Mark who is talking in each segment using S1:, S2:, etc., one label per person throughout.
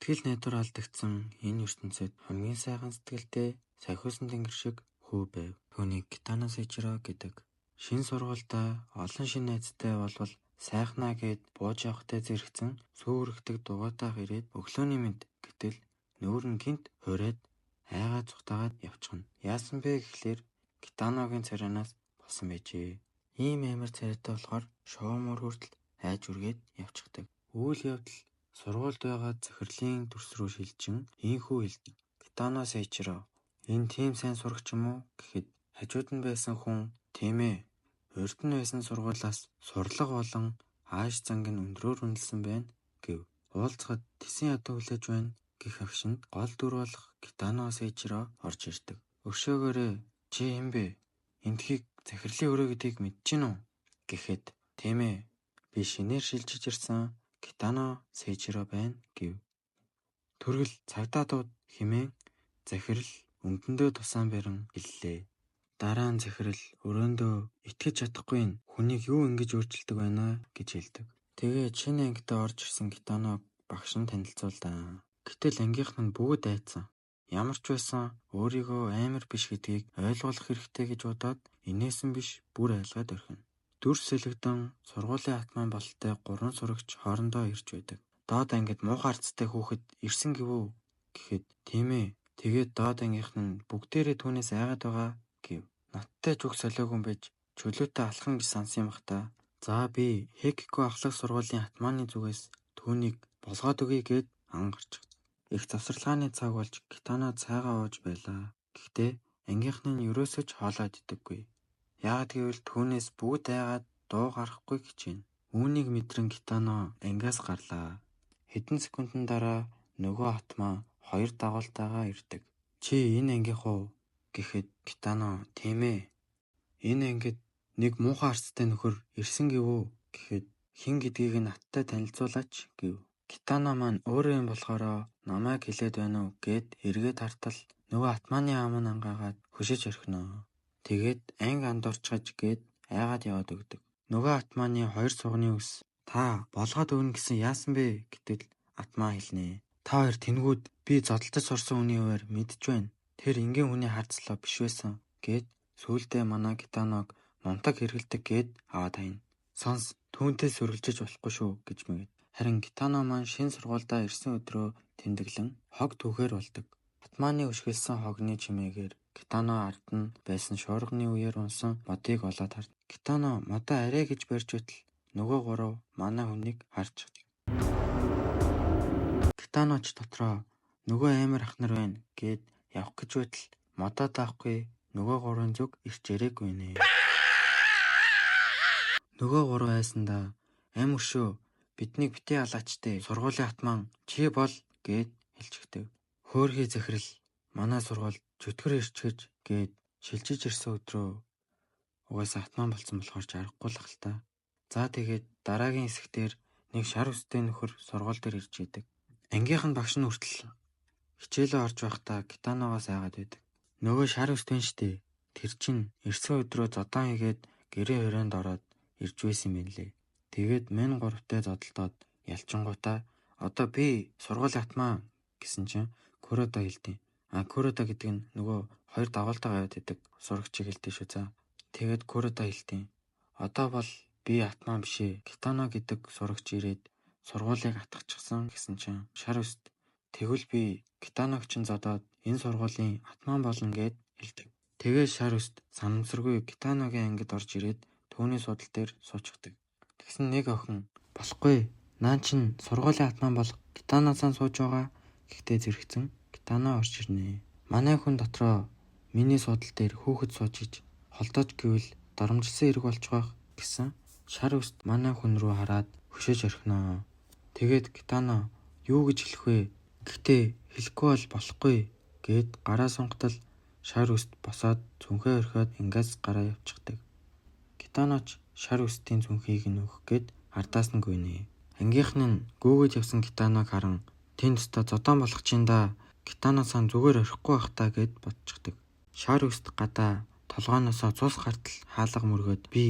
S1: Сэтгэл найдвар алдагдсан энэ ертөнцид хамгийн сайхан сэтгэлтэй сахиусан тэнгэр шиг хүү байв. Түүнийг Китано Сэжиро гэдэг. Шин сургуультай олон шин найзтай болвол сайхнаа гэд бууж явахтай зэрэгцэн сүүрэгдэг дугаатайх ирээд өглөөний мэд гэтэл нүүр нь гинт хуурайд айгаа цухтагаад явчихна. Яасан бэ гэхлээр Китаногийн царайнаас болсон байжээ. Ийм амар царайтай болохоор шоомор хүртэл айж үргээд явчихдаг. Үйл явдал сургуульд байгаа захирлын төрс рүү шилжин ийхүү хэлдэг. Китано Сэжиро энэ тийм сайн сурагч юм уу гэхэд хажууд нь байсан хүн тийм ээ. Урд нь байсан сургуулиас сурлага болон ааш занг нь өндрөөр үнэлсэн байна гэв. Уулзахад тэсэн ядуу хүлээж байна гэх хавшинд гол дүр болох Китано Сэжиро орж ирдэг. Өшөөгөөрөө чи юм бэ? Эндхийг захирлын өрөө гэдгийг мэдчихэв үү гэхэд тийм ээ. Би шинээр шилжиж ирсэн Китано Сэжиро байна гэв. Түргэл цагдаа дууд хэмээн захирал өмдөндөө тусаан барин хэллээ. Дараа нь захирал өрөөндөө итгэж чадахгүй нь хүнийг юу ингэж өөрчилдөг байна гэж хэлдэг. Тэгээд шинэ ангидаа орж ирсэн Китаног багш нь танилцуулдаа. Гэтэл ангийнх нь бүгд айцсан. Ямар ч байсан өөрийгөө амар биш гэдгийг ойлгуулах хэрэгтэй гэж бодоод инээсэн биш бүр айлгаад орхино. Дүрс сэлэгдэн сургуулийн атман бололтой 3 сурагч хоорондоо ирж байдаг. Доод ангид муухай арцтай хүүхэд ирсэн гэвүү гэхэд тийм ээ. Тэгээд доод ангийнх нь бүгдээрээ түүнээс айгаад байгаа гэв. Надтай ч үг солиогүй байж чөлөөтэй алхан гэж сансан юм бах та. За би Хекико ахлах сургуулийн атманы зүгээс түүнийг болгоод өгье гэд ангарч. Их завсарлагын цаг болж Китано цайгаа ууж байлаа. Гэхдээ ангийнх нь ерөөсөө ч хоолоод идэггүй. Яагад гэвэл түүнээс бүгд айгаад дуу гарахгүй гэж байна. Үүнийг мэдрэн Китано ангиас гарлаа. Хэдэн секундын дараа нөгөө атмаа 2 дагуултайгаа ирдэг. Чи энэ ангийнх уу гэхэд Китано тийм ээ. Энэ ангид нэг муухай арцтай нөхөр ирсэн гэвүү гэхэд хэн гэдгийг надтай танилцуулаач гэв. Китано маань өөрөө юм болохоро намайг хэлээд байна уу гэд эргээд хартал нөгөө атманы ам нь ангаагаад хөшиж орхино. Тэгээд анги андуурчгаж гээд айгаад яваад өгдөг. Нөгөө атманы 2 сугны ус та болгоод өгнө гэсэн яасан бэ гэтэл атмаа хэлнэ. Та хоёр тэнгүүд би зодтолдож сурсан хүний хуваар мэдж байна. Тэр энгийн хүний харцлаа биш байсан гэд сүүлдээ манай Китаног мунтаг хэргэлдэг гэд аваад хайна. Сонс түүнтэй сөргөлжиж болохгүй шүү гэж мэгэд. Харин Китано маань шинэ сургуульдаа ирсэн өдрөө тэмдэглэн хог түүхээр болдог. Атманы өшгөлсөн хогны чимээгээр Китано ард нь байсан шуурганы үеэр унсан модыг олоод хард. Китано модоо арай гэж барьж байтал нөгөө 3 манай хүнийг харж. Китаноч дотроо нөгөө амар ах нар байна гэд явах гэж байтал модоо даахгүй нөгөө 3-ын зүг ирч ирээгүй нэ. Нөгөө 3 айсандаа ам өшөө биднийг битээ алаачтэй сургуулийн атман чи бол гэд хэлчихдэг. Хөөрхий захирал манай сургуульд чөтгөр ирчгэж гээд шилжиж ирсэн өдрөө угаасаа атман болсон болохоор аргагүй л та. За тэгээд дараагийн хэсэгтэр нэг шар үстэй нөхөр сургууль дээр ирж идэг. Ангийнх нь багш нь хүртэл хичээлээ орж байхдаа Китаногоос айгаад байдаг. Нөгөө шар үстэй штэ. Тэр чинь ирсэн өдрөө зодон хийгээд гэрээ хорионд ороод ирж байсан юм лээ. Тэгээд мен 3-тай зодолдоод ялчингуудаа одоо би сургуулийн атмаа гэсэн чинь Курото хэлдэг. Курото гэдэг нь нөгөө 2 дагуултаа гавьяд идэг сурагчийг хэлдэг шүү за. Тэгээд Курото хэлдэг. Одоо бол би атмаа бишээ. Китано гэдэг сурагч ирээд сургуулийг атгачихсан гэсэн чинь шар үст. Тэгвэл би Китаног чин зодоод энэ сургуулийн атман болно гэд хэлдэг. Тэгээд шар үст санамсаргүй Китаногийн ангид орж ирээд түүний судал дээр суучихдаг. Тэгсэн нэг охин болохгүй. Наа чин сургуулийн атман болох Китаносан сууж байгаа. Гэхдээ зэрэгцэн Китано орж ирнэ. Манай хүн дотроо миний судал дээр хүүхэд сууж иж холдож гэвэл доромжилсан эрг болж байх гэсэн шар үст манай хүн рүү хараад хөшөөж орхино. Тэгээд Китано юу гэж хэлэх вэ? Гэхдээ хэлэхгүй бол болохгүй гэд гараа сунгатал шар үст босоод зүнхээ орхиод ингээс гараа явчихдаг. Китаноч шар үстийн зүнхийг нь өөх гээд ардаас нь гүйнэ. Ангийнх нь гүүгэж явсан Китаног харан тэнд өстө зодон болох чинь да Китаносан зүгээр орхихгүй бах та гэд бодчихдаг. Шар үст гадаа толгооноосоо цус гартал хаалга мөргөөд би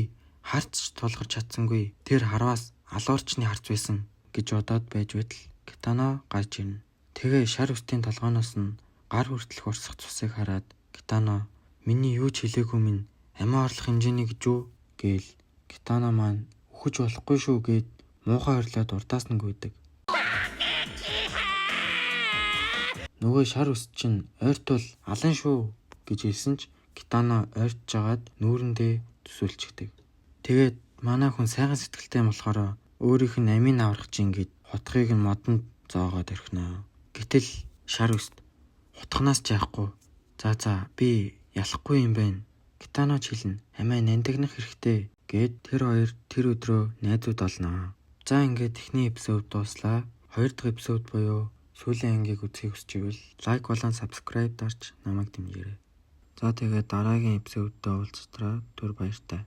S1: харц ч тулгарч чадсангүй. Тэр харваас алуурчны харц байсан гэж бодоод байж байтал Китано гарч ирнэ. Тэгээ шар үстийн толгооноос нь гар хүртэлх урсах цусыг хараад Китано "Миний юу ч хэлээгүй минь амиа орлох хэмжээний гэж үү?" гээл. Китано маань "Үхэж болохгүй шүү" гээд муухай хорлоод урдаас нь гүйдэг. Нөгөө шар үс чинь ойртвол алан шүү гэж хэлсэн ч Китано ойртож жагаад нүүрэндээ төсөөлчихдэг. Тэгээд манай хүн сайхан сэтгэлтэй болохоор өөрийнх нь амийг аврах чинь гээд хутгийг нь модонд зоогоод орхино. Гэтэл шар үст хутгнаас ч яахгүй. За би ялахгүй юм байна. Китано ч хэлнэ. Амиа нандинах хэрэгтэй гээд тэр хоёр тэр өдрөө найзууд олно. За ингээд эхний эпизод дууслаа. Хоёр дахь эпизод буюу сүүлийн ангийг үзхийг хүсч ивэл лайк болон subscribe дарж намайг дэмжээрэй. За тэгээд дараагийн эпизодод уулзтраа. Түр баяртай.